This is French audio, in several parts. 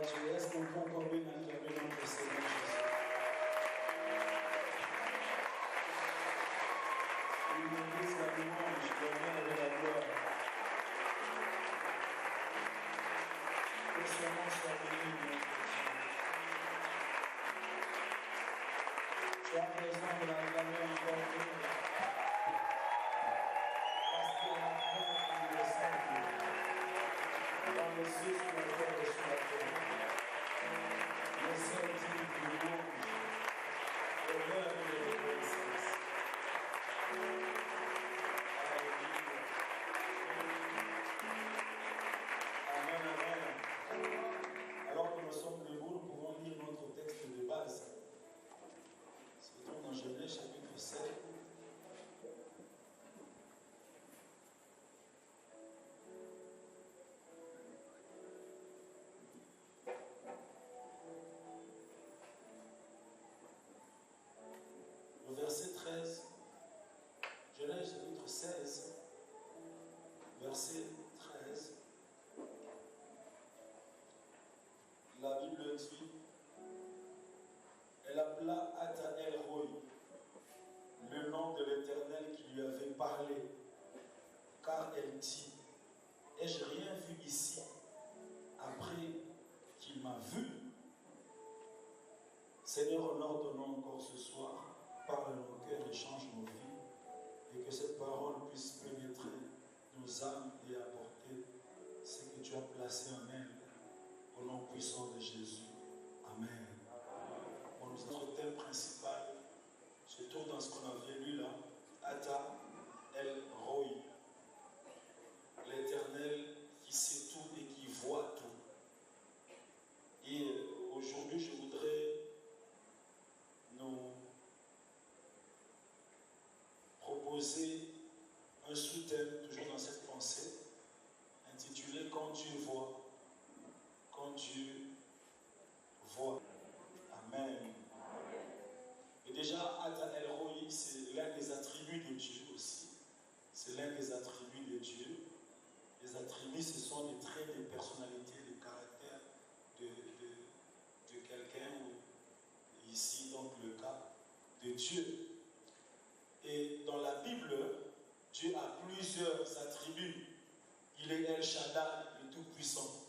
Dieu. Est-ce qu'on peut encore bien acclamer notre Seigneur Jésus? Il mérite la louange, l'honneur et la gloire. Que son nom soit béni, notre Dieu. Tu as besoin de l'acclamer encore plus. Parce qu'il a fait qu'il est simple. Dans les cieux, sur la terre et sur la terre. Le seul digne de louange, l'honneur et la reconnaissance. Alléluia. Amen, amen. Alors que nous sommes debout, nous pouvons lire notre texte de base. C'est donc dans Genèse chapitre 7. Le verset 13, Genèse chapitre 16, verset 13, la Bible dit, elle appela Ata El Roi, le nom de l'Éternel qui lui avait parlé, car elle dit, ai-je rien vu ici, après qu'il m'a vu? Seigneur, ordonnons encore ce soir, parle nos cœurs et change nos vies, et que cette parole puisse pénétrer nos âmes et apporter ce que tu as placé en elles, au nom puissant de Jésus. Amen. Pour notre thème principal se trouve dans ce qu'on avait lu là, Ata El Roi, l'Éternel qui sait tout et qui voit tout. Et aujourd'hui, je voudrais nous proposer un sous-thème, toujours dans cette pensée, intitulé « Quand Dieu voit ». Quand Dieu voit. Amen. Et déjà, Ata El Roi, c'est l'un des attributs de Dieu aussi. C'est l'un des attributs de Dieu. Les attributs, ce sont des traits de personnalité, de caractère de quelqu'un, ou ici, donc, le cas de Dieu. Et dans la Bible, Dieu a plusieurs attributs. Il est El Shaddai, le Tout-Puissant.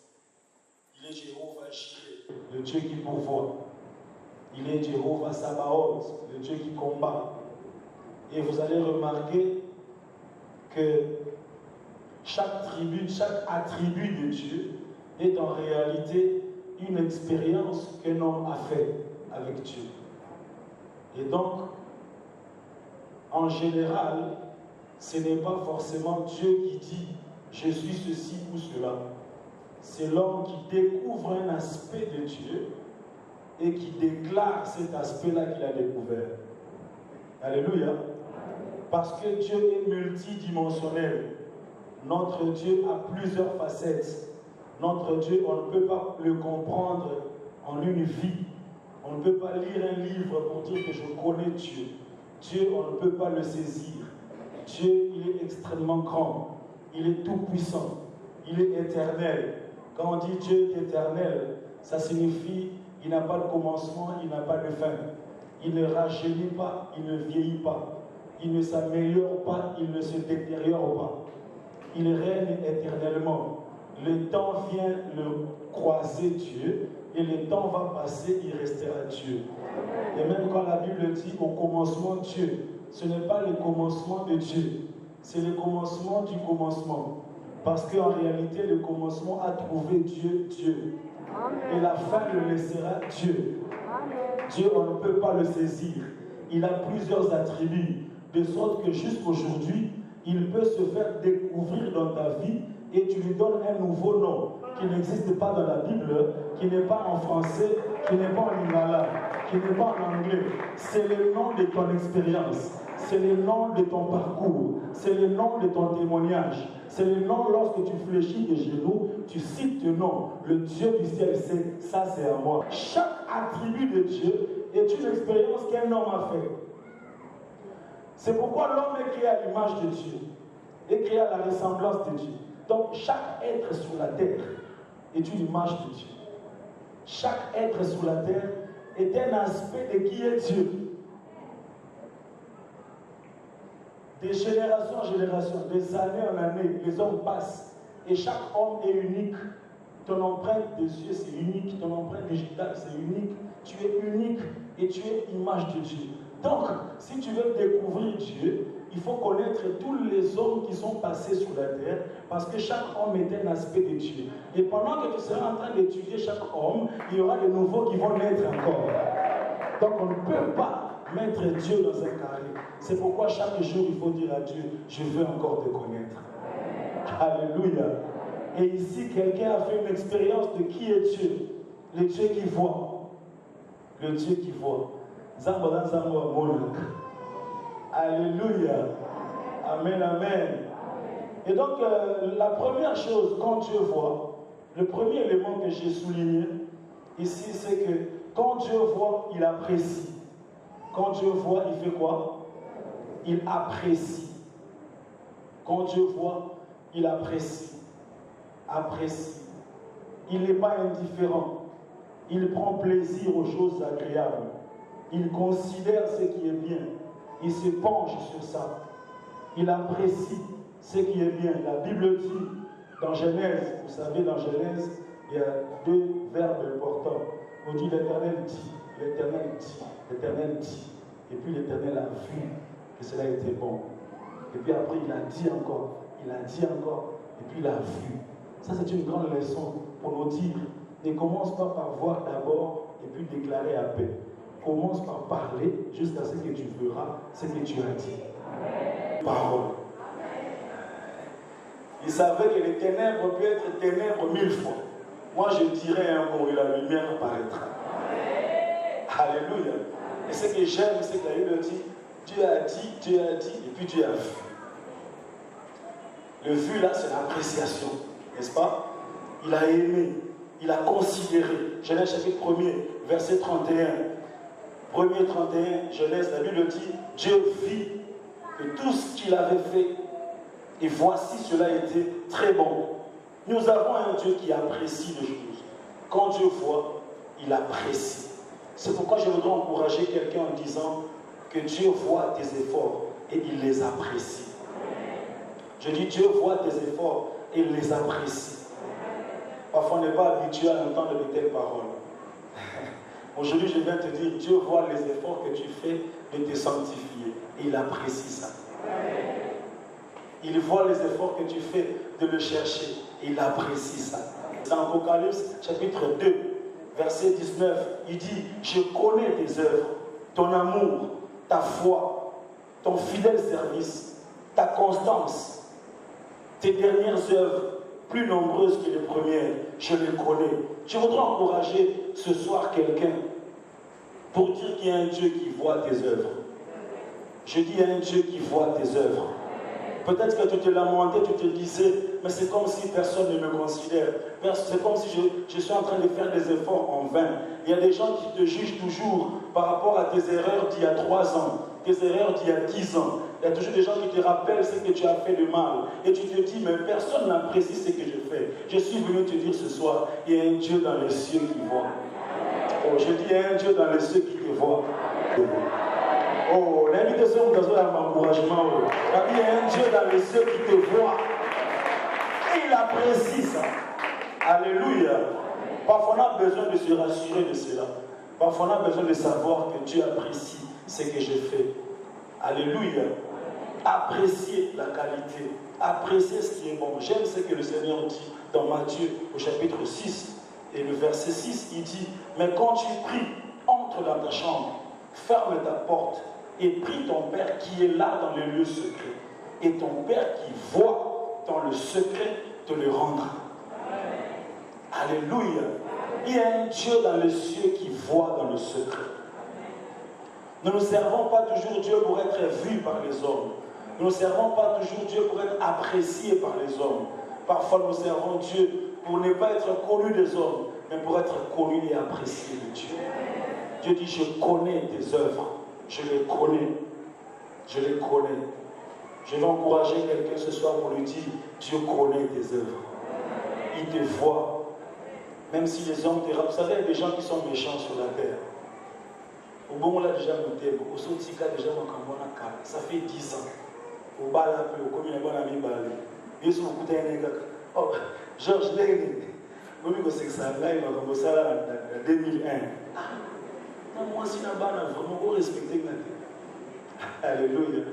Il est Jéhovah Jireh, le Dieu qui pourvoit. Il est Jéhovah Sabaoth, le Dieu qui combat. Et vous allez remarquer que chaque attribut de Dieu est en réalité une expérience qu'un homme a faite avec Dieu. Et donc, en général, ce n'est pas forcément Dieu qui dit « je suis ceci ou cela ». C'est l'homme qui découvre un aspect de Dieu et qui déclare cet aspect-là qu'il a découvert. Alléluia. Parce que Dieu est multidimensionnel. Notre Dieu a plusieurs facettes. Notre Dieu, on ne peut pas le comprendre en une vie. On ne peut pas lire un livre pour dire que je connais Dieu. Dieu, on ne peut pas le saisir. Dieu, il est extrêmement grand. Il est tout puissant. Il est éternel. Quand on dit Dieu est éternel, ça signifie qu'il n'a pas de commencement, il n'a pas de fin. Il ne rajeunit pas, il ne vieillit pas. Il ne s'améliore pas, il ne se détériore pas. Il règne éternellement. Le temps vient le croiser Dieu, et le temps va passer, il restera Dieu. Et même quand la Bible dit au commencement Dieu, ce n'est pas le commencement de Dieu, c'est le commencement du commencement. Parce qu'en réalité, le commencement a trouvé Dieu, Dieu. Amen. Et la fin le laissera Dieu. Amen. Dieu, on ne peut pas le saisir. Il a plusieurs attributs, de sorte que jusqu'aujourd'hui, il peut se faire découvrir dans ta vie et tu lui donnes un nouveau nom qui n'existe pas dans la Bible, qui n'est pas en français, qui n'est pas en lingala, qui n'est pas en anglais. C'est le nom de ton expérience, c'est le nom de ton parcours, c'est le nom de ton témoignage. C'est le nom, lorsque tu fléchis des genoux, tu cites le nom. Le Dieu du ciel sait, ça c'est à moi. Chaque attribut de Dieu est une expérience qu'un homme a fait. C'est pourquoi l'homme est créé à l'image de Dieu, est créé à la ressemblance de Dieu. Donc chaque être sur la terre est une image de Dieu. Chaque être sur la terre est un aspect de qui est Dieu. De génération en génération, des années en années, les hommes passent et chaque homme est unique. Ton empreinte des yeux, c'est unique. Ton empreinte digitale, c'est unique. Tu es unique et tu es image de Dieu. Donc, si tu veux découvrir Dieu, il faut connaître tous les hommes qui sont passés sur la terre, parce que chaque homme est un aspect de Dieu. Et pendant que tu seras en train d'étudier chaque homme, il y aura de nouveaux qui vont naître encore. Donc, on ne peut pas mettre Dieu dans un carré. C'est pourquoi chaque jour, il faut dire à Dieu, je veux encore te connaître. Alléluia. Et ici, quelqu'un a fait une expérience de qui est Dieu. Le Dieu qui voit. Le Dieu qui voit. Alléluia. Amen, amen. Et donc, la première chose, quand Dieu voit, le premier élément que j'ai souligné ici, c'est que quand Dieu voit, il apprécie. Quand Dieu voit, il fait quoi? Il apprécie. Quand Dieu voit, il apprécie. Apprécie. Il n'est pas indifférent. Il prend plaisir aux choses agréables. Il considère ce qui est bien. Il se penche sur ça. Il apprécie ce qui est bien. La Bible dit dans Genèse, vous savez, dans Genèse, il y a deux verbes importants. On dit l'Éternel dit, l'Éternel dit, l'Éternel dit. Et puis l'Éternel a vu que cela était bon. Et puis après, il a dit encore, il a dit encore, et puis il a vu. Ça, c'est une grande leçon pour nous dire, ne commence pas par voir d'abord et puis déclarer à paix. Commence par parler jusqu'à ce que tu verras ce que tu as dit. Parole. Il savait que les ténèbres peuvent être ténèbres 1000 fois. Moi, je dirais un mot et la lumière paraîtra. Alléluia. Et ce que j'aime, c'est que la Bible dit, Dieu a dit, et puis Dieu a vu. Le vu là, c'est l'appréciation, n'est-ce pas? Il a aimé, il a considéré. Genèse chapitre 1er, verset 31. 1er 31, Genèse, la Bible dit, Dieu vit que tout ce qu'il avait fait, et voici cela était très bon. Nous avons un Dieu qui apprécie les choses. Quand Dieu voit, il apprécie. C'est pourquoi je voudrais encourager quelqu'un en disant que Dieu voit tes efforts et il les apprécie. Je dis Dieu voit tes efforts et il les apprécie. Parfois on n'est pas habitué à entendre de telles paroles. Aujourd'hui je viens te dire, Dieu voit les efforts que tu fais de te sanctifier et il apprécie ça. Il voit les efforts que tu fais de le chercher et il apprécie ça. Dans Apocalypse chapitre 2, verset 19, il dit, je connais tes œuvres, ton amour, ta foi, ton fidèle service, ta constance, tes dernières œuvres, plus nombreuses que les premières, je les connais. Je voudrais encourager ce soir quelqu'un pour dire qu'il y a un Dieu qui voit tes œuvres. Je dis, il y a un Dieu qui voit tes œuvres. Peut-être que tu te lamentais, tu te disais, mais c'est comme si personne ne me considère. C'est comme si je suis en train de faire des efforts en vain. Il y a des gens qui te jugent toujours par rapport à tes erreurs d'il y a 3 ans, tes erreurs d'il y a 10 ans. Il y a toujours des gens qui te rappellent ce que tu as fait de mal. Et tu te dis, mais personne n'apprécie ce que je fais. Je suis venu te dire ce soir, il y a un Dieu dans les cieux qui voit. Oh, je dis, il y a un Dieu dans les cieux qui te voit. Oh, l'invitation dans un encouragement. Il y a un Dieu dans les cieux qui te voit. Et il apprécie ça. Alléluia. Parfois on a besoin de se rassurer de cela. Parfois on a besoin de savoir que Dieu apprécie ce que je fais. Alléluia. Apprécier la qualité. Apprécier ce qui est bon. J'aime ce que le Seigneur dit dans Matthieu au chapitre 6 et le verset 6. Il dit, mais quand tu pries, entre dans ta chambre, ferme ta porte et prie ton Père qui est là dans les lieux secrets. Et ton Père qui voit dans le secret te le rendra. Alléluia. Il y a un Dieu dans les cieux qui voit dans le secret. Nous ne servons pas toujours Dieu pour être vu par les hommes. Nous ne servons pas toujours Dieu pour être apprécié par les hommes. Parfois nous servons Dieu pour ne pas être connu des hommes, mais pour être connu et apprécié de Dieu. Dieu dit, je connais tes œuvres. Je les connais. Je les connais. Je vais encourager quelqu'un ce soir pour lui dire, Dieu connaît tes œuvres. Il te voit. Même si les hommes te rappellent, vous savez, il y a des gens qui sont méchants sur la terre. Au bon, on l'a déjà noté, au Sotika, déjà, ça fait 10 ans. Au bas, là, au commun, on a mis balai. Ils sont écoutés un gars. Oh, Georges Lé, vous savez que c'est ça, là, il m'a commencé en 2001. Non, moi, si je n'ai pas vraiment respecté. Alléluia.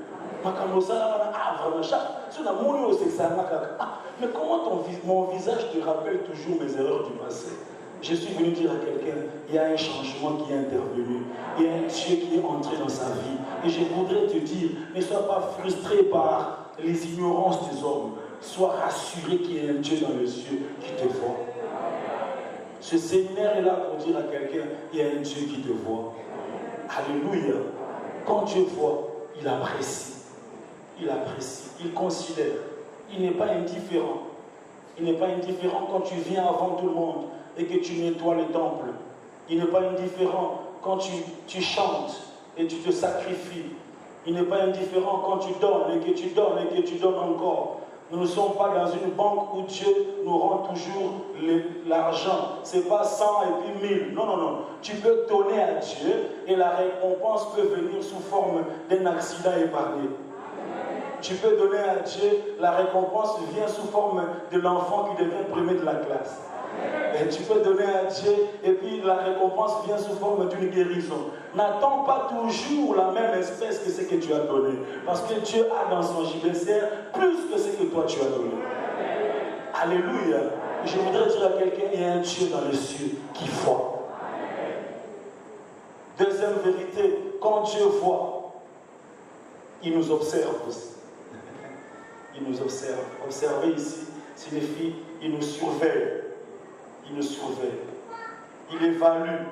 Mais comment mon visage te rappelle toujours mes erreurs du passé? Je suis venu dire à quelqu'un, il y a un changement qui est intervenu. Il y a un Dieu qui est entré dans sa vie. Et je voudrais te dire, ne sois pas frustré par les ignorances des hommes. Sois rassuré qu'il y a un Dieu dans les cieux qui te voit. Ce séminaire est là pour dire à quelqu'un, il y a un Dieu qui te voit. Alléluia. Quand Dieu voit, il apprécie. Il apprécie. Il considère. Il n'est pas indifférent. Il n'est pas indifférent quand tu viens avant tout le monde et que tu nettoies le temple. Il n'est pas indifférent quand tu chantes et tu te sacrifies. Il n'est pas indifférent quand tu donnes et que tu donnes et que tu donnes encore. Nous ne sommes pas dans une banque où Dieu nous rend toujours l'argent. Ce n'est pas 100 et puis 1000. Non, non, non. Tu peux donner à Dieu et la récompense peut venir sous forme d'un accident épargné. Tu peux donner à Dieu, la récompense vient sous forme de l'enfant qui devient premier de la classe. Et tu peux donner à Dieu et puis la récompense vient sous forme d'une guérison. N'attends pas toujours la même espèce que ce que tu as donné. Parce que Dieu a dans son JBCR plus que ce que toi tu as donné. Alléluia. Je voudrais dire à quelqu'un, il y a un Dieu dans les cieux qui voit. Deuxième vérité, quand Dieu voit, il nous observe aussi. Il nous observe. Observer ici signifie il nous surveille. Il nous surveille. Il évalue.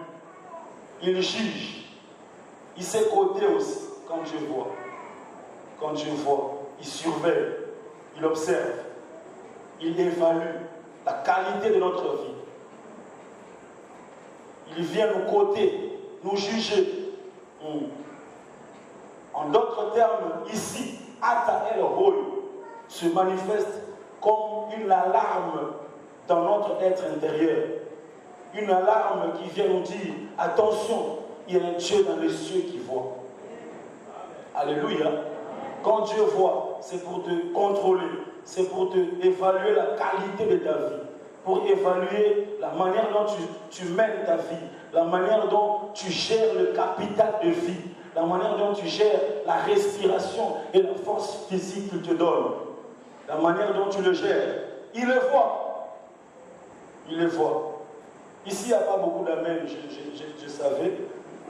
Il juge. Il sait coter aussi quand Dieu voit. Quand Dieu voit, il surveille. Il observe. Il évalue la qualité de notre vie. Il vient nous coter, nous juger. En d'autres termes, ici, Ata El Roi se manifeste comme une alarme dans notre être intérieur. Une alarme qui vient nous dire, attention, il y a un Dieu dans les cieux qui voit. Alléluia. Quand Dieu voit, c'est pour te contrôler, c'est pour te évaluer la qualité de ta vie, pour évaluer la manière dont tu mènes ta vie, la manière dont tu gères le capital de vie, la manière dont tu gères la respiration et la force physique qu'il te donne, la manière dont tu le gères. Il le voit. Il le voit. Ici, il n'y a pas beaucoup d'amen, je savais.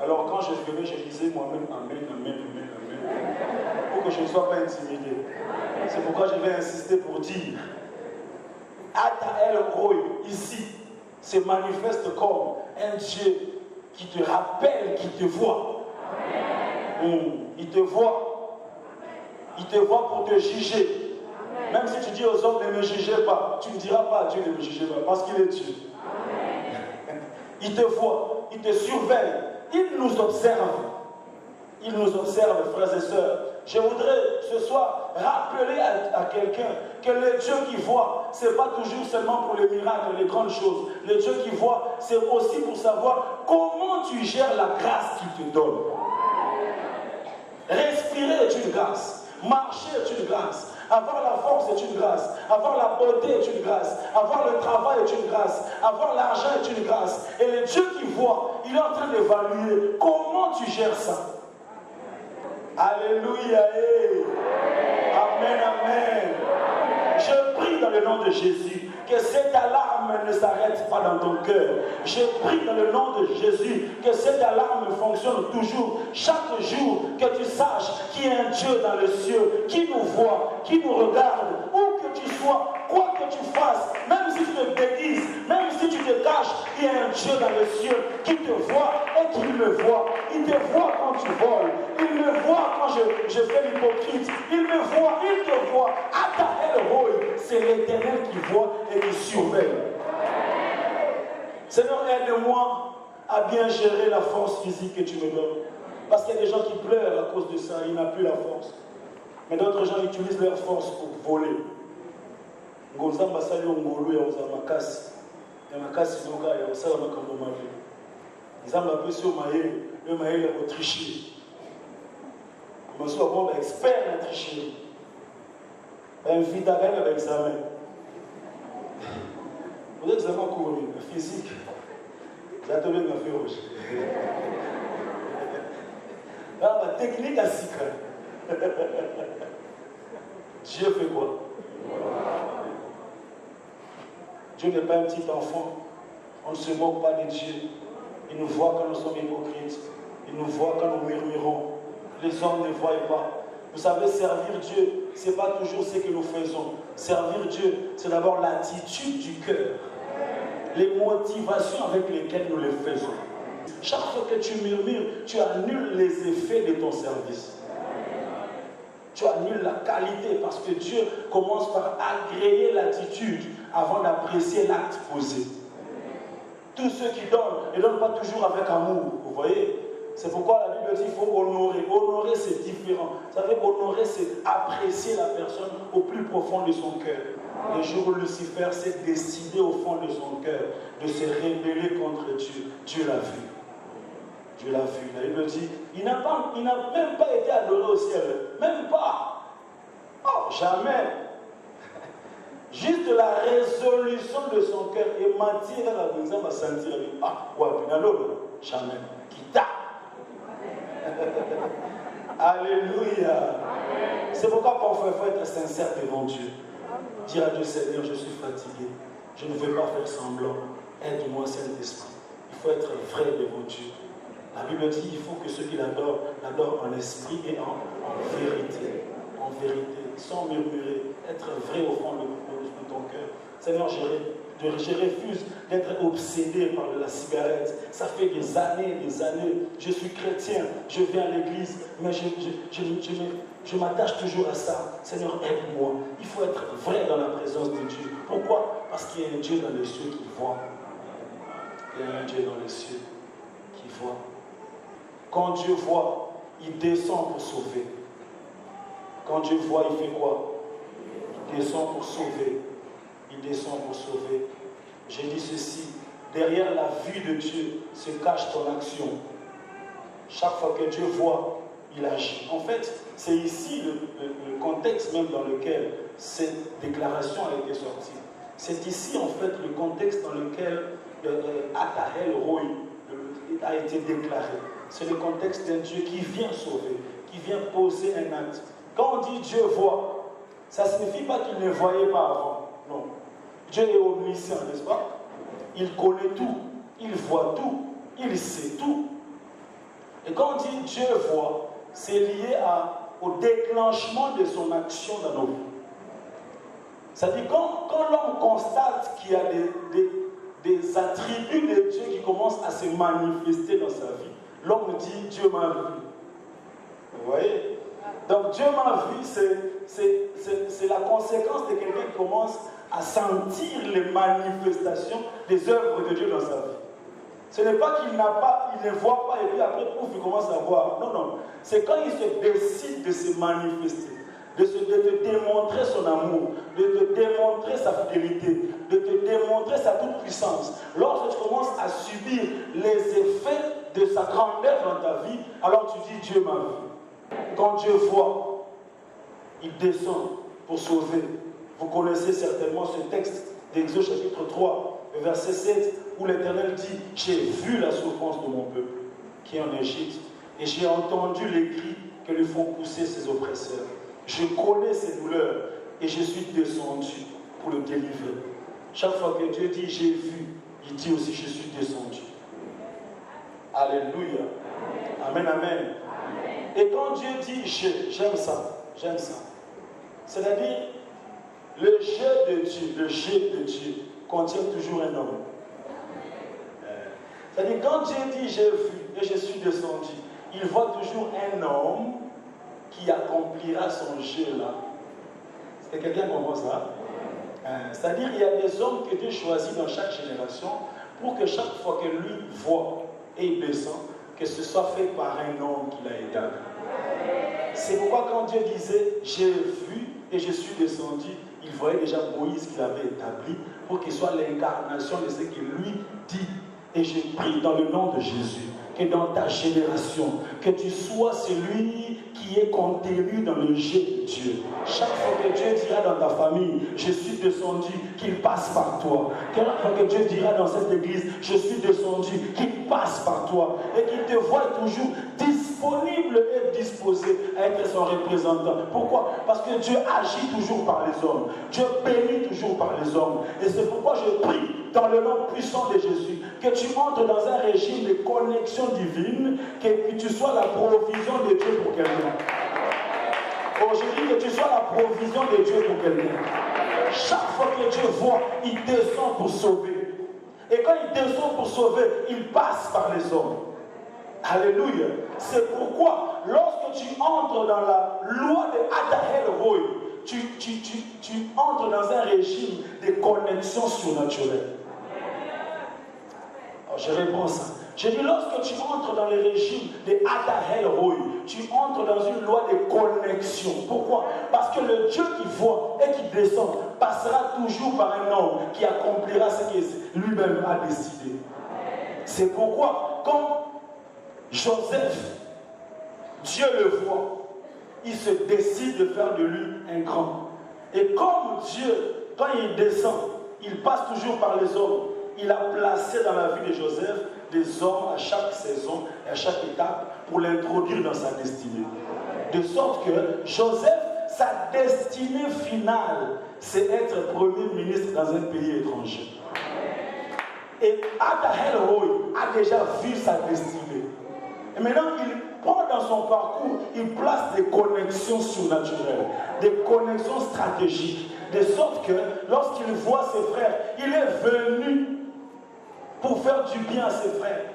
Alors quand je venais, je disais moi-même amen, amen, amen, amen, pour que je ne sois pas intimidé. C'est pourquoi je vais insister pour dire, Ata El Roi, ici, se manifeste comme un Dieu qui te rappelle, qui te voit. Il te voit. Il te voit pour te juger. Même si tu dis aux hommes ne me jugez pas, tu ne diras pas à Dieu ne me jugez pas, parce qu'il est Dieu. Il te voit, il te surveille, il nous observe. Il nous observe, frères et sœurs. Je voudrais ce soir rappeler à quelqu'un que le Dieu qui voit, ce n'est pas toujours seulement pour les miracles, les grandes choses. Le Dieu qui voit, c'est aussi pour savoir comment tu gères la grâce qu'il te donne. Respirer est une grâce. Marcher est une grâce. Avoir la force est une grâce. Avoir la beauté est une grâce. Avoir le travail est une grâce. Avoir l'argent est une grâce. Et le Dieu qui voit, il est en train d'évaluer comment tu gères ça. Alléluia. Amen, amen. Je prie dans le nom de Jésus que cette alarme ne s'arrête pas dans ton cœur. Je prie dans le nom de Jésus que cette alarme fonctionne toujours, chaque jour, que tu saches qu'il y a un Dieu dans les cieux qui nous voit, qui nous regarde, où que tu sois, quoi que tu fasses, même si tu te déguises, même si tu te caches, il y a un Dieu dans les cieux qui te voit et qui me voit. Il te voit quand tu voles, il me voit quand je fais l'hypocrite, il me voit, il te voit. Ata El Roi, c'est l'Éternel qui voit et qui surveille. Seigneur, aide-moi à bien gérer la force physique que tu me donnes. Parce qu'il y a des gens qui pleurent à cause de ça, ils n'ont plus la force. Mais d'autres gens utilisent leur force pour voler. Il y a un cas, sinon, il y a ça, comme on m'a vu. Ils ont appelé sur le maïs, il a triché. Je suis un expert en tricherie. Un fille à gagner avec l'examen. Vous êtes examen couru, physique. J'attendais ma fille rouge. Là, ma technique à secret. Dieu fait quoi? Dieu n'est pas un petit enfant. On ne se moque pas de Dieu. Il nous voit quand nous sommes hypocrites. Il nous voit quand nous murmurons. Les hommes ne voient pas. Vous savez, servir Dieu, ce n'est pas toujours ce que nous faisons. Servir Dieu, c'est d'abord l'attitude du cœur. Les motivations avec lesquelles nous les faisons. Chaque fois que tu murmures, tu annules les effets de ton service. Tu annules la qualité parce que Dieu commence par agréer l'attitude avant d'apprécier l'acte posé. Tous ceux qui donnent ne donnent pas toujours avec amour, vous voyez. C'est pourquoi la Bible dit qu'il faut honorer. Honorer, c'est différent. Vous savez, honorer, c'est apprécier la personne au plus profond de son cœur. Le jour où Lucifer s'est décidé au fond de son cœur de se rébeller contre Dieu, Dieu l'a vu. Dieu l'a vu. La Bible dit, il n'a même pas été adoré au ciel. Même pas. Oh, jamais. Juste la résolution de son cœur et mentir dans la maison va sentir. Ah, ouais, jamais. Quitta. Alléluia. C'est pourquoi parfois il faut être sincère devant Dieu. Dire à Dieu, Seigneur, je suis fatigué. Je ne veux pas faire semblant. Aide-moi, Saint-Esprit. Il faut être vrai devant Dieu. La Bible dit qu'il faut que ceux qui l'adorent, l'adorent en esprit et en vérité. En vérité, sans murmurer, être vrai au fond de ton cœur. Seigneur, je refuse d'être obsédé par la cigarette. Ça fait des années, je suis chrétien, je viens à l'église, mais je m'attache toujours à ça. Seigneur, aide-moi. Il faut être vrai dans la présence de Dieu. Pourquoi? Parce qu'il y a un Dieu dans les cieux qui voit. Il y a un Dieu dans les cieux qui voit. Quand Dieu voit, il descend pour sauver. Quand Dieu voit, il fait quoi? Il descend pour sauver. Il descend pour sauver. J'ai dit ceci, derrière la vue de Dieu se cache ton action. Chaque fois que Dieu voit, il agit. En fait, c'est ici le contexte même dans lequel cette déclaration a été sortie. C'est ici en fait le contexte dans lequel Atahel Roy a été déclaré. C'est le contexte d'un Dieu qui vient sauver, qui vient poser un acte. Quand on dit Dieu voit, ça ne signifie pas qu'il ne voyait pas avant. Non. Dieu est omniscient, n'est-ce pas? Il connaît tout, il voit tout, il sait tout. Et quand on dit Dieu voit, c'est lié au déclenchement de son action dans nos vies. C'est-à-dire quand l'homme constate qu'il y a des attributs de Dieu qui commencent à se manifester dans sa vie, l'homme dit Dieu m'a vu. Vous voyez? Donc Dieu m'a vu, c'est la conséquence de quelqu'un qui commence à sentir les manifestations des œuvres de Dieu dans sa vie. Ce n'est pas qu'il ne voit pas et puis après, pouf, il commence à voir. Non, non. C'est quand il se décide de se manifester, de te démontrer son amour, de te démontrer sa fidélité, de te démontrer sa toute-puissance. Lorsque tu commences à subir les effets de sa grandeur dans ta vie, alors tu dis Dieu m'a vu. Quand Dieu voit, il descend pour sauver. Vous connaissez certainement ce texte d'Exode chapitre 3, verset 7, où l'Éternel dit « J'ai vu la souffrance de mon peuple qui est en Égypte et j'ai entendu les cris que lui font pousser ses oppresseurs. Je connais ses douleurs et je suis descendu pour le délivrer. » Chaque fois que Dieu dit « J'ai vu », il dit aussi « Je suis descendu ». Alléluia. Amen, amen. Et quand Dieu dit « j'aime ça, j'aime ça », c'est-à-dire le jeu de Dieu contient toujours un homme. C'est-à-dire quand Dieu dit j'ai vu et je suis descendu, il voit toujours un homme qui accomplira son jeu là. Est-ce que quelqu'un comprend ça? C'est-à-dire il y a des hommes que Dieu choisit dans chaque génération pour que chaque fois que lui voit et il descend, que ce soit fait par un homme qu'il a établi. C'est pourquoi quand Dieu disait j'ai vu et je suis descendu, il voyait déjà Moïse qu'il avait établi pour qu'il soit l'incarnation de ce qu'il lui dit. Et je prie dans le nom de Jésus que dans ta génération, que tu sois celui qui est contenu dans le jet de Dieu. Chaque fois que Dieu dira dans ta famille, je suis descendu, qu'il passe par toi. Chaque fois que Dieu dira dans cette église, je suis descendu, qu'il passe par toi. Et qu'il te voie toujours disponible et disposé à être son représentant. Pourquoi? Parce que Dieu agit toujours par les hommes. Dieu bénit toujours par les hommes. Et c'est pourquoi je prie dans le nom puissant de Jésus, que tu entres dans un régime de connexion divine, que tu sois la provision de Dieu pour quelqu'un. Aujourd'hui, que tu sois la provision de Dieu pour quelqu'un. Chaque fois que Dieu voit, il descend pour sauver. Et quand il descend pour sauver, il passe par les hommes. Alléluia. C'est pourquoi, lorsque tu entres dans la loi de Adahel Roy, tu entres dans un régime de connexion surnaturelle. Alors, je reprends ça. Je dis, lorsque tu entres dans le régime de Adahel Roy, tu entres dans une loi de connexion. Pourquoi? Parce que le Dieu qui voit et qui descend passera toujours par un homme qui accomplira ce que lui-même a décidé. C'est pourquoi, quand Joseph, Dieu le voit, il se décide de faire de lui un grand. Et comme Dieu, quand il descend, il passe toujours par les hommes. Il a placé dans la vie de Joseph des hommes à chaque saison et à chaque étape pour l'introduire dans sa destinée. De sorte que Joseph, sa destinée finale, c'est être premier ministre dans un pays étranger. Et Adahel Roy a déjà vu sa destinée. Et maintenant, il prend dans son parcours, il place des connexions surnaturelles, des connexions stratégiques, de sorte que lorsqu'il voit ses frères, il est venu pour faire du bien à ses frères.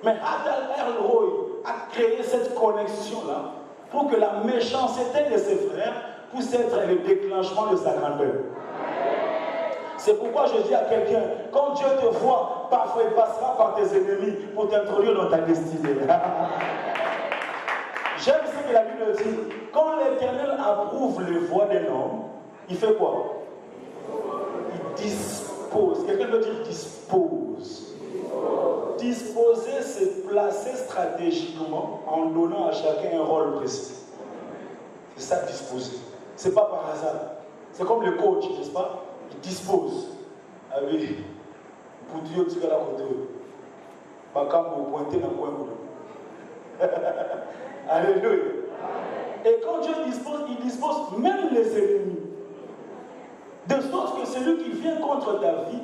Mais Adahel Roy a créé cette connexion-là pour que la méchanceté de ses frères puisse être le déclenchement de sa grandeur. C'est pourquoi je dis à quelqu'un, quand Dieu te voit, parfois il passera par tes ennemis pour t'introduire dans ta destinée. J'aime ce que la Bible dit. Quand l'Éternel approuve les voies d'un homme, il fait quoi? Il dispose. Quelqu'un veut dire dispose. Disposer, c'est placer stratégiquement en donnant à chacun un rôle précis. C'est ça, disposer. C'est pas par hasard. C'est comme le coach, n'est-ce pas? Il dispose. Ah oui. Pour Dieu, tu vas la côté. Bakam pointer dans le coin. Alléluia. Et quand Dieu dispose, il dispose même les ennemis. De sorte que celui qui vient contre ta vie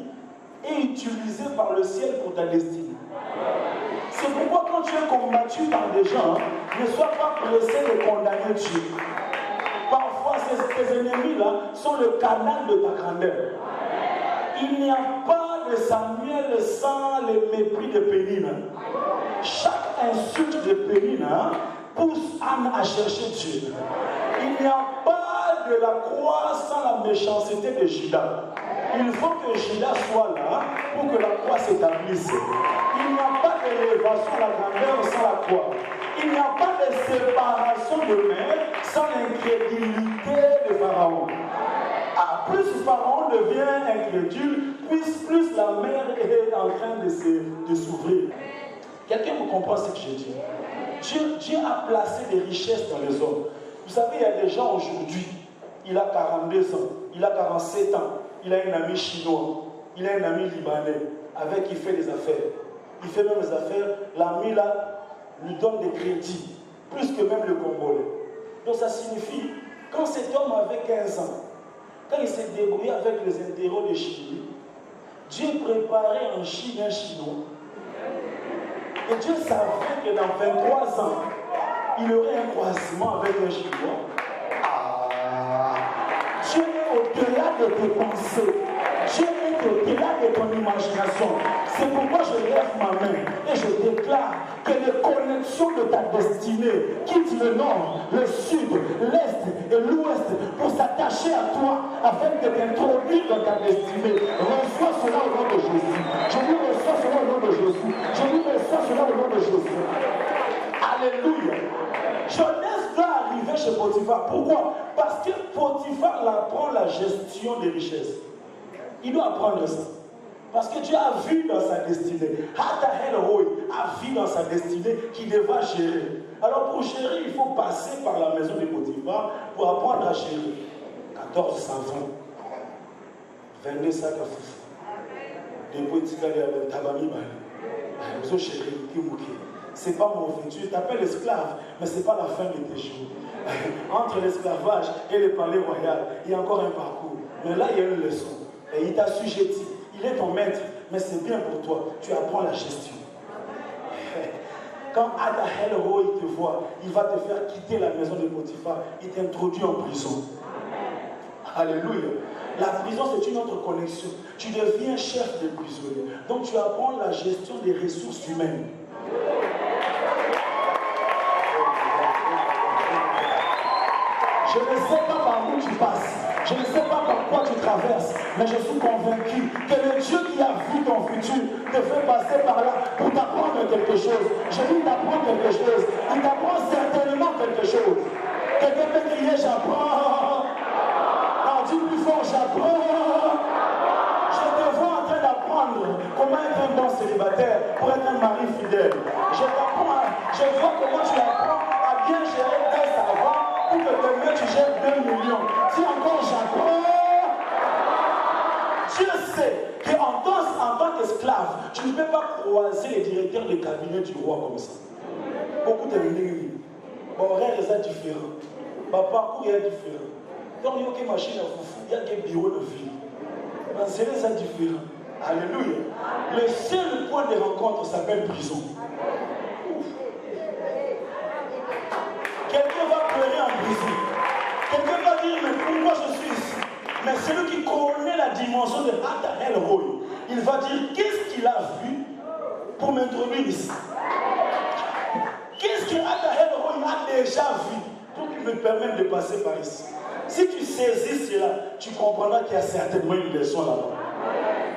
est utilisé par le ciel pour ta destinée. C'est pourquoi quand tu es combattu par des gens, ne sois pas pressé de condamner Dieu. Parfois, ces ennemis-là sont le canal de ta grandeur. Il n'y a pas de Samuel sans le mépris de Pénina. Chaque insulte de Pénina pousse Anne à chercher Dieu. Il n'y a pas de la croix sans la méchanceté de Judas. Il faut que Judas soit là pour que la croix s'établisse. Il n'y a pas d'élévation à la grandeur sans la croix. Il n'y a pas de séparation de mer sans l'incrédulité de Pharaon. Plus Pharaon devient incrédule, plus la mer est en train de s'ouvrir. Quelqu'un me comprend ce que je dis? Dieu a placé des richesses dans les hommes. Vous savez, il y a des gens aujourd'hui, il a 42 ans, il a 47 ans, il a un ami chinois, il a un ami libanais, avec qui il fait des affaires. Il fait même des affaires, l'ami là lui donne des crédits, plus que même le Congolais. Donc ça signifie, quand cet homme avait 15 ans, quand il s'est débrouillé avec les intérêts de Chine, Dieu préparait en Chine un Chinois. Et Dieu savait que dans 23 ans, il aurait un croisement avec un Chinois. Dieu est au-delà de tes pensées. Dieu est au-delà de ton imagination. C'est pourquoi je lève ma main et je déclare que les connexions de ta destinée quittent le nord, le sud, l'est et l'ouest pour s'attacher à toi afin de t'introduire dans ta destinée. Reçois cela au nom de Jésus. Je lui reçois cela au nom de Jésus. Je lui reçois cela au nom de Jésus. Alléluia. Jeunesse doit arriver arrivé chez Potiphar. Pourquoi? Parce que Potiphar apprend la gestion des richesses. Il doit apprendre ça. Parce que Dieu a vu dans sa destinée. Hatahel Roy a vu dans sa destinée qu'il devra gérer. Alors pour gérer, il faut passer par la maison de Potiphar pour apprendre à gérer. 14 savons, 22 sacs à foufou. Des petits gars de tabami bali. C'est pas mauvais. Tu t'appelles esclave, mais ce n'est pas la fin de tes jours. Entre l'esclavage et le palais royal, il y a encore un parcours. Mais là, il y a une leçon. Et il t'a assujetti. Il est ton maître, mais c'est bien pour toi. Tu apprends la gestion. Quand Adahel Roy te voit, il va te faire quitter la maison de Potiphar. Il t'introduit en prison. Alléluia. La prison, c'est une autre connexion. Tu deviens chef de prisonnier. Donc tu apprends la gestion des ressources humaines. Je ne sais pas par où tu passes. Je ne sais pas par quoi tu traverses, mais je suis convaincu que le Dieu qui a vu ton futur te fait passer par là pour t'apprendre quelque chose. Je dis t'apprendre quelque chose. Il t'apprend certainement quelque chose. Quelqu'un peut crier j'apprends. Non, dis plus fort j'apprends. Je te vois en train d'apprendre comment être un bon célibataire pour être un mari fidèle. Je vois comment tu apprends à bien gérer tes savoirs. Pour que demain tu gères 2 millions. Si encore j'apprends, Dieu sait qu'en tant qu'esclave, tu ne peux pas croiser les directeurs de cabinet du roi comme ça. Beaucoup de lignes. Mon horaire est différent. Mon parcours est différent. Donc il y a des machines à foufou, il y a des bureaux de vie. C'est différent. Alléluia. Le seul point de rencontre s'appelle prison. Quelqu'un va pleurer en prison. Quelqu'un va dire, mais pourquoi je suis ici? Mais celui qui connaît la dimension de Hatahel Roy, il va dire, qu'est-ce qu'il a vu pour m'introduire ici? Qu'est-ce que Hatahel Roy a déjà vu pour qu'il me permette de passer par ici? Si tu saisis cela, tu comprendras qu'il y a certainement une leçon là-bas.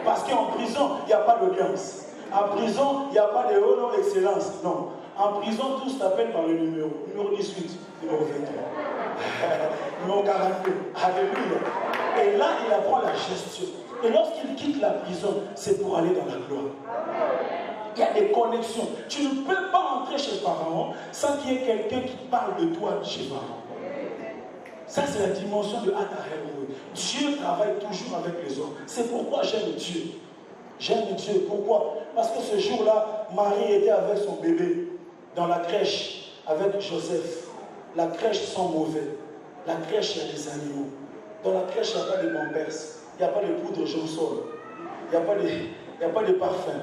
Parce qu'en prison, il n'y a pas d'audience. En prison, il n'y a pas de oh non, excellence. Non. En prison, tout s'appelle par le numéro. Numéro 18, numéro 23. Numéro 42. Alléluia. Et là, il apprend la gestion. Et lorsqu'il quitte la prison, c'est pour aller dans la gloire. Il y a des connexions. Tu ne peux pas entrer chez Pharaon sans qu'il y ait quelqu'un qui parle de toi chez Pharaon. Ça, c'est la dimension de Hatahel Roy. Dieu travaille toujours avec les hommes. C'est pourquoi j'aime Dieu. J'aime Dieu. Pourquoi? Parce que ce jour-là, Marie était avec son bébé dans la crèche avec Joseph. La crèche sent mauvais. La crèche, il y a des animaux. Dans la crèche, il n'y a pas de pampers. Il n'y a pas de poudre Johnson. Il n'y a pas de parfum.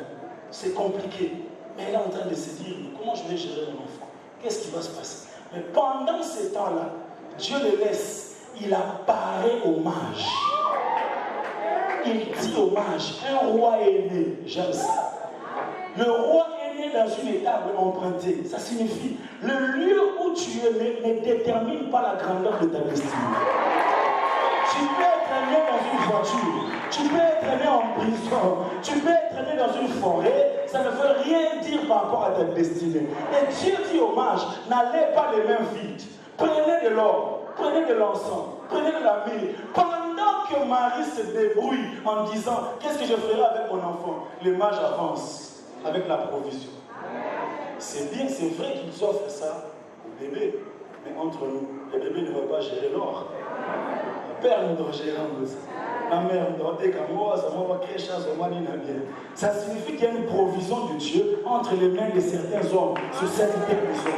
C'est compliqué. Mais elle est en train de se dire, comment je vais gérer mon enfant? Qu'est-ce qui va se passer? Mais pendant ces temps-là, Dieu le laisse. Il apparaît au mage. Il dit au mage, un roi est né. J'aime ça. Le roi est né dans une étable empruntée. Ça signifie, le lieu où tu es né ne détermine pas la grandeur de ta destinée. Tu peux être né dans une voiture, tu peux être né en prison, tu peux être né dans une forêt, ça ne veut rien dire par rapport à ta destinée. Et Dieu dit au mage, n'allez pas les mains vides, prenez de l'or, prenez de l'encens, prenez de la myrrhe. Pendant que Marie se débrouille en disant, qu'est-ce que je ferai avec mon enfant? Le mage avance avec la provision. C'est bien, c'est vrai qu'ils offrent ça au bébé, mais entre nous, le bébé ne va pas gérer l'or. Le père ne doit gérer un dossier. Ma mère doit dire qu'à moi, ça va créer chance, moi, bien. Ça signifie qu'il y a une provision de Dieu entre les mains de certains hommes sur cette personne.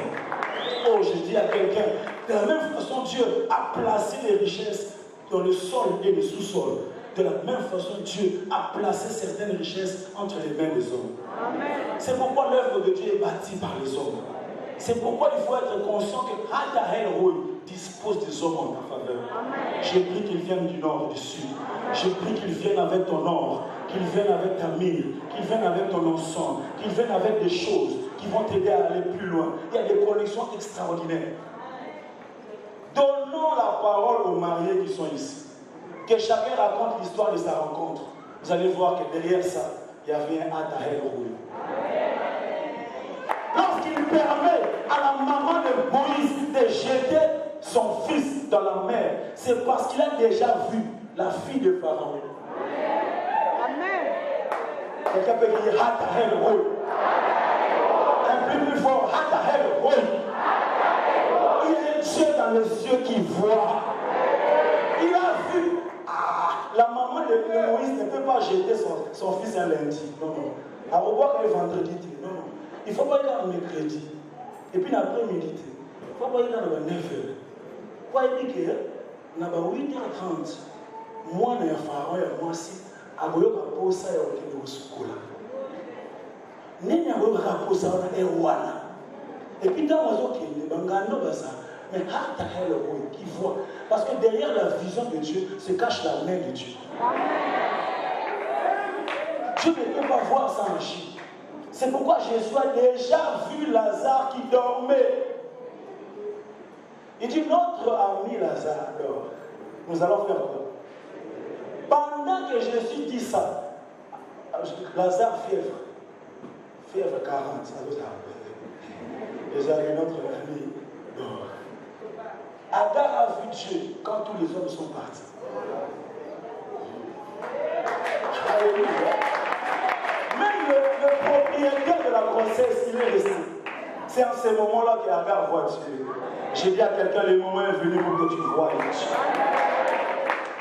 Oh, je dis à quelqu'un, de la même façon, Dieu a placé les richesses dans le sol et le sous-sol. De la même façon, Dieu a placé certaines richesses entre les mains des hommes. C'est pourquoi l'œuvre de Dieu est bâtie par les hommes. C'est pourquoi il faut être conscient que Hatahel Roy dispose des hommes en ta faveur. J'ai pris qu'ils viennent du nord, du sud. J'ai pris qu'ils viennent avec ton or, qu'ils viennent avec ta myrrhe, qu'ils viennent avec ton encens, qu'ils viennent avec des choses qui vont t'aider à aller plus loin. Il y a des connexions extraordinaires. Donnons la parole aux mariés qui sont ici. Que chacun raconte l'histoire de sa rencontre. Vous allez voir que derrière ça, il y avait un Hatahel Roy. Lorsqu'il permet à la maman de Moïse de jeter son fils dans la mer, c'est parce qu'il a déjà vu la fille de Pharaon. Amen. Quelqu'un peut dire Hatahel Roy. Un peu plus fort, Hatahel Roy. Il est Dieu dans les yeux qui voit. Il a vu. La maman de Moïse ne peut pas jeter son fils un lundi. Non, non. À revoir le vendredi. Non, non. Il ne faut pas aller dans le mercredi. Et puis l'après-midi. Il ne faut pas aller dans le 9h. Pourquoi il dit que dans 8h30, moi, je suis Pharaon et moi aussi, je vais poser ça et je vais et puis dans mais qui voit. Parce que derrière la vision de Dieu se cache la main de Dieu. Dieu ne peut pas voir sans agir. C'est pourquoi Jésus a déjà vu Lazare qui dormait. Il dit, notre ami Lazare dort. Nous allons faire quoi? Pendant que Jésus dit ça, Lazare fièvre. Fièvre 40. Déjà, notre ami dort. Agar a vu Dieu quand tous les hommes sont partis. Alléluia. Même le propriétaire de la grossesse, il est resté. C'est en ces moments-là qu'Agar voit Dieu. J'ai dit à quelqu'un, le moment est venu pour que tu voies Dieu.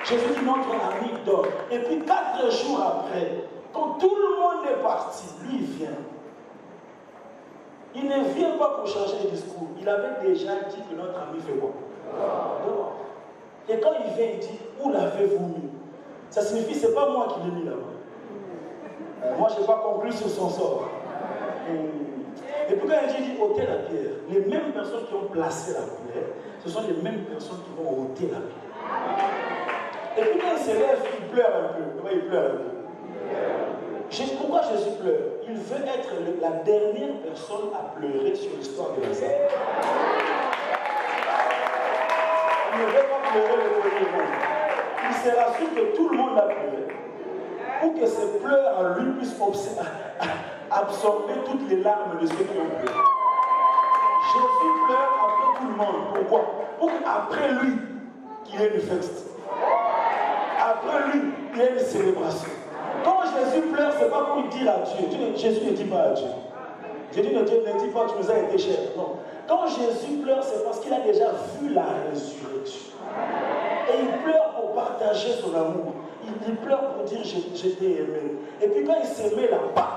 Jésus dit, notre ami dort. Et puis 4 jours après, quand tout le monde est parti, lui il vient. Il ne vient pas pour changer le discours. Il avait déjà dit que notre ami fait quoi? Dehors. Et quand il vient, il dit, où l'avez-vous mis? Ça signifie, c'est pas moi qui l'ai mis là-bas. Moi, je n'ai pas conclu sur son sort. Et puis quand il dit ôter la pierre, les mêmes personnes qui ont placé la pierre, ce sont les mêmes personnes qui vont ôter la pierre. Et puis quand il se lève, il pleure un peu. Pourquoi il pleure un peu? Pourquoi Jésus pleure? Il veut être la dernière personne à pleurer sur l'histoire de Lazare. Il ne veut pas pleurer le premier monde. Il se rassure que tout le monde a pleuré. Pour que ces pleurs en lui puissent absorber toutes les larmes de ceux qui ont pleuré. Jésus pleure après tout le monde. Pourquoi? Pour qu'après lui, qu'il y ait une fête. Après lui, il y ait une célébration. Quand Jésus pleure, ce n'est pas pour dire à Dieu. Jésus ne dit pas à Dieu. Jésus ne dit pas tu nous as été cher. Non. Quand Jésus pleure, c'est parce qu'il a déjà vu la résurrection. Et il pleure pour partager son amour. Il pleure pour dire je t'ai aimé. Et puis quand il se met là-bas,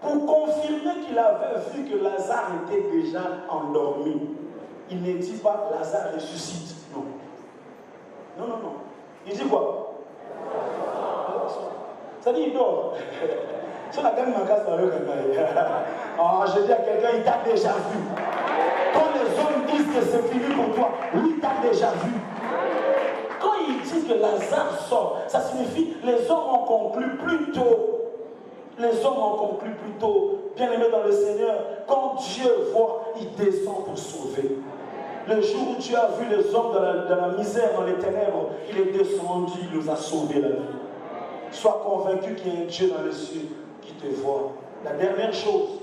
pour confirmer qu'il avait vu que Lazare était déjà endormi, il ne dit pas Lazare ressuscite. Non. Non, non, non. Il dit quoi? Ça dit il dort. Si on a gagné ma casse dans le je dis à quelqu'un, il t'a déjà vu. Quand les hommes disent que c'est fini pour toi, lui t'a déjà vu. Quand il dit que Lazare sort, ça signifie les hommes ont conclu plus tôt. Les hommes ont conclu plus tôt. Bien-aimés dans le Seigneur, quand Dieu voit, il descend pour sauver. Le jour où Dieu a vu les hommes dans la misère, dans les ténèbres, il est descendu, il nous a sauvés la vie. Sois convaincu qu'il y a un Dieu dans les cieux qui te voit. La dernière chose,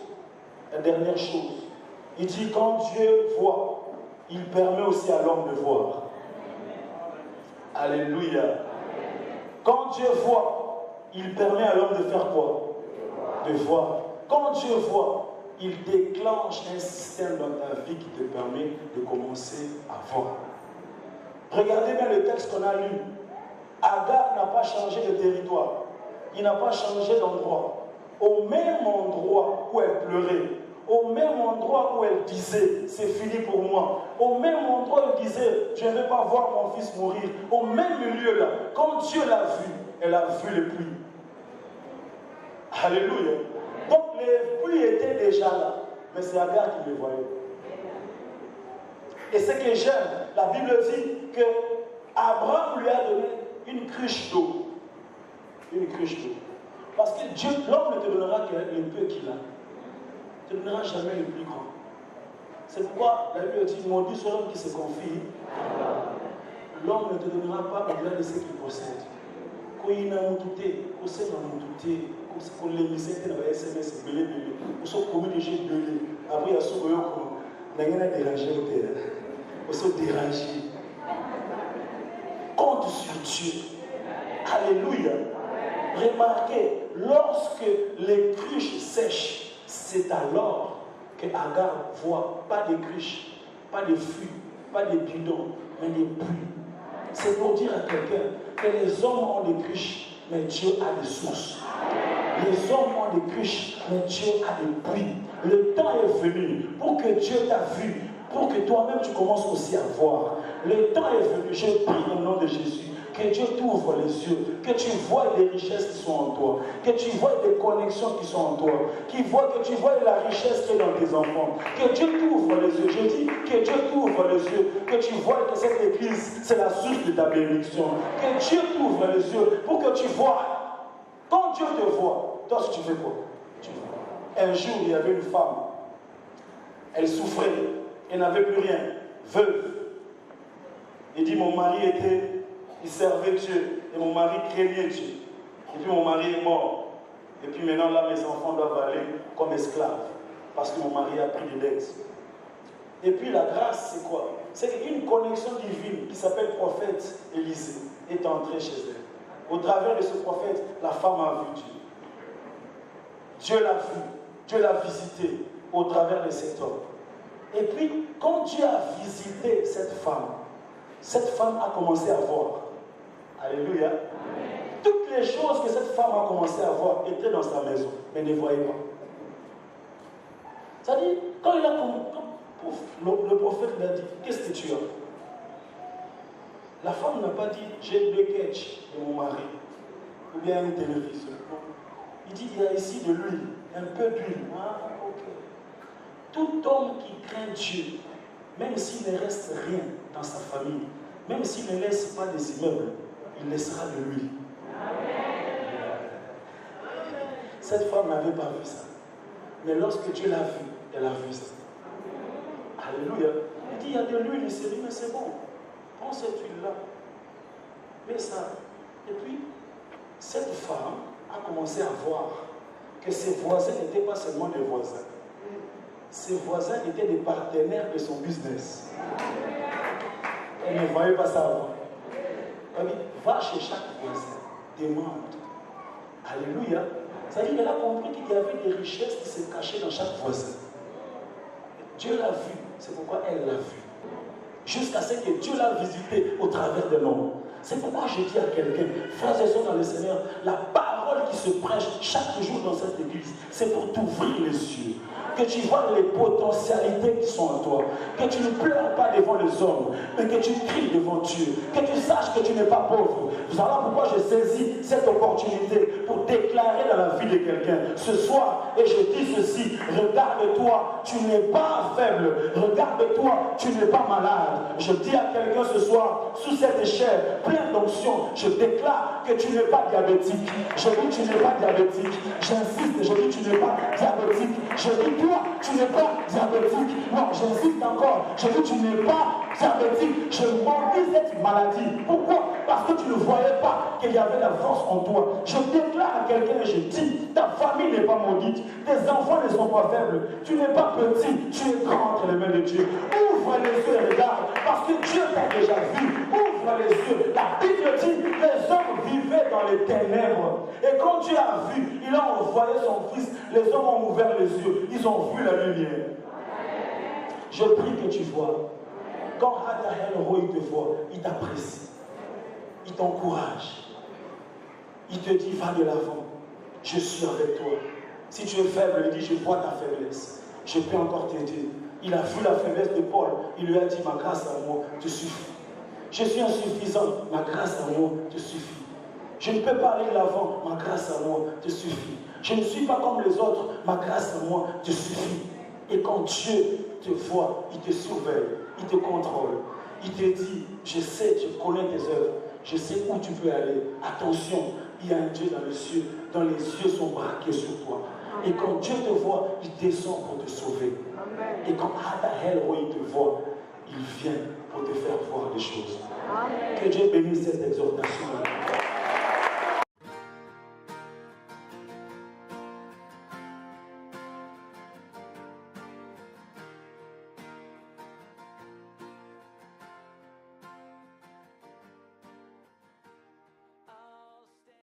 il dit quand Dieu voit, il permet aussi à l'homme de voir. Alléluia. Quand Dieu voit, il permet à l'homme de faire quoi? De voir. Quand Dieu voit, il déclenche un système dans ta vie qui te permet de commencer à voir. Regardez bien le texte qu'on a lu. Agar n'a pas changé de territoire. Il n'a pas changé d'endroit. Au même endroit où elle pleurait, au même endroit où elle disait, c'est fini pour moi. Au même endroit où elle disait, je ne vais pas voir mon fils mourir. Au même lieu là, quand Dieu l'a vu, elle a vu les pluies. Alléluia. Donc les pluies étaient déjà là, mais c'est Agar qui les voyait. Et ce que j'aime, la Bible dit que Abraham lui a donné une cruche d'eau. Une cruche d'eau. Parce que Dieu, l'homme ne te donnera que le peu qu'il a. Il ne te donnera jamais le plus grand. C'est pourquoi la Bible dit, maudit soit l'homme qui se confie. L'homme ne te donnera pas au-delà de ce qu'il possède. Quand il n'a pas tout, quand c'est dans mon tout, quand les misères dans les SMS, belé, quand sont commis des jeux belé, après il y a ce que il n'a dérangé au terrain. pour se déranger. Compte sur Dieu. Alléluia. Remarquez, lorsque les cruches sèchent, c'est alors que Agar voit pas de cruches, pas de fûts, pas de bidons, mais des puits. C'est pour dire à quelqu'un que les hommes ont des cruches, mais Dieu a des sources. Les hommes ont des cruches, mais Dieu a des puits. Le temps est venu pour que Dieu t'a vu, pour que toi-même tu commences aussi à voir. Le temps est venu, je prie au nom de Jésus, que Dieu t'ouvre les yeux, que tu vois les richesses qui sont en toi, que tu vois des connexions qui sont en toi, que tu vois la richesse qui est dans tes enfants, que Dieu t'ouvre les yeux. Je dis que Dieu t'ouvre les yeux, que tu vois que cette église, c'est la source de ta bénédiction. Que Dieu t'ouvre les yeux pour que tu vois. Quand Dieu te voit, toi tu fais quoi? Tu vois. Un jour, il y avait une femme, elle souffrait, elle n'avait plus rien, veuve. Il dit, mon mari il servait Dieu, et mon mari craignait Dieu. Et puis mon mari est mort. Et puis maintenant, là, mes enfants doivent aller comme esclaves, parce que mon mari a pris des dettes. Et puis la grâce, c'est quoi? C'est qu'une connexion divine qui s'appelle prophète Élisée est entrée chez elle. Au travers de ce prophète, la femme a vu Dieu. Dieu l'a vu, Dieu l'a visité au travers de cet homme. Et puis, quand Dieu a visité cette femme a commencé à voir. Alléluia. Amen. Toutes les choses que cette femme a commencé à voir étaient dans sa maison, mais ne voyait pas. C'est-à-dire, quand le prophète lui a dit, qu'est-ce que tu as? La femme n'a pas dit, j'ai 2 ketchs de mon mari, ou bien une télévision. Il dit, il y a ici de l'huile, un peu d'huile. Ah, ok. Tout homme qui craint Dieu, même s'il ne reste rien dans sa famille, même s'il ne laisse pas des immeubles, il laissera de l'huile. Cette femme n'avait pas vu ça. Mais lorsque Dieu l'a vu, elle a vu ça. Alléluia. Il dit, il y a de l'huile, il s'est dit, mais c'est bon. Prends cette huile-là. Mets ça. Et puis, cette femme a commencé à voir que ses voisins n'étaient pas seulement des voisins. Ses voisins étaient des partenaires de son business. Elle ne voyait pas ça avant. Elle dit, va chez chaque voisin, demande. Alléluia. C'est-à-dire qu'elle a compris qu'il y avait des richesses qui se cachaient dans chaque voisin. Dieu l'a vu, c'est pourquoi elle l'a vu. Jusqu'à ce que Dieu l'a visité au travers de l'homme. C'est pourquoi je dis à quelqu'un, frères et sœurs dans le Seigneur, la parole qui se prêche chaque jour dans cette église, c'est pour t'ouvrir les yeux. Que tu vois les potentialités qui sont en toi. Que tu ne pleures pas devant les hommes, mais que tu cries devant Dieu. Que tu saches que tu n'es pas pauvre. Voilà pourquoi je saisis cette opportunité pour déclarer dans la vie de quelqu'un ce soir, et je dis ceci, regarde-toi, tu n'es pas faible. Regarde-toi, tu n'es pas malade. Je dis à quelqu'un ce soir, sous cette échelle, pleine d'onction, je déclare que tu n'es pas diabétique. Je dis tu n'es pas diabétique. J'insiste, je dis tu n'es pas diabétique. Je dis toi, tu n'es pas diabétique. Non, j'insiste encore. Je dis tu n'es pas diabétique. Je maudis cette maladie. Pourquoi? Parce que tu ne voyais pas qu'il y avait la force en toi. Je déclare à quelqu'un et je dis, ta famille n'est pas maudite. Tes enfants ne sont pas faibles. Tu n'es pas petit, tu es grand entre les mains de Dieu. Ouvre les yeux et regarde, parce que Dieu t'a déjà vu. Ouvre les yeux. La Bible dit, les hommes vivaient dans les ténèbres. Et quand Dieu a vu, il a envoyé son fils. Les hommes ont ouvert les yeux. Ils ont vu la lumière. Je prie que tu vois. Quand Hadahel Roy te voit, il t'apprécie. Il t'encourage. Il te dit, va de l'avant. Je suis avec toi. Si tu es faible, il dit, je vois ta faiblesse. Je peux encore t'aider. Il a vu la faiblesse de Paul. Il lui a dit, ma grâce à moi te suffit. Je suis insuffisant. Ma grâce à moi te suffit. Je ne peux pas aller de l'avant. Ma grâce à moi te suffit. Je ne suis pas comme les autres. Ma grâce à moi te suffit. Et quand Dieu te voit, il te surveille. Il te contrôle. Il te dit, je sais, je connais tes œuvres. Je sais où tu peux aller. Attention, il y a un Dieu dans les cieux, dont les yeux sont braqués sur toi. Et quand Dieu te voit, il descend pour te sauver. Et quand Hadahel Roy te voit, il vient pour te faire voir des choses. Que Dieu bénisse cette exhortation.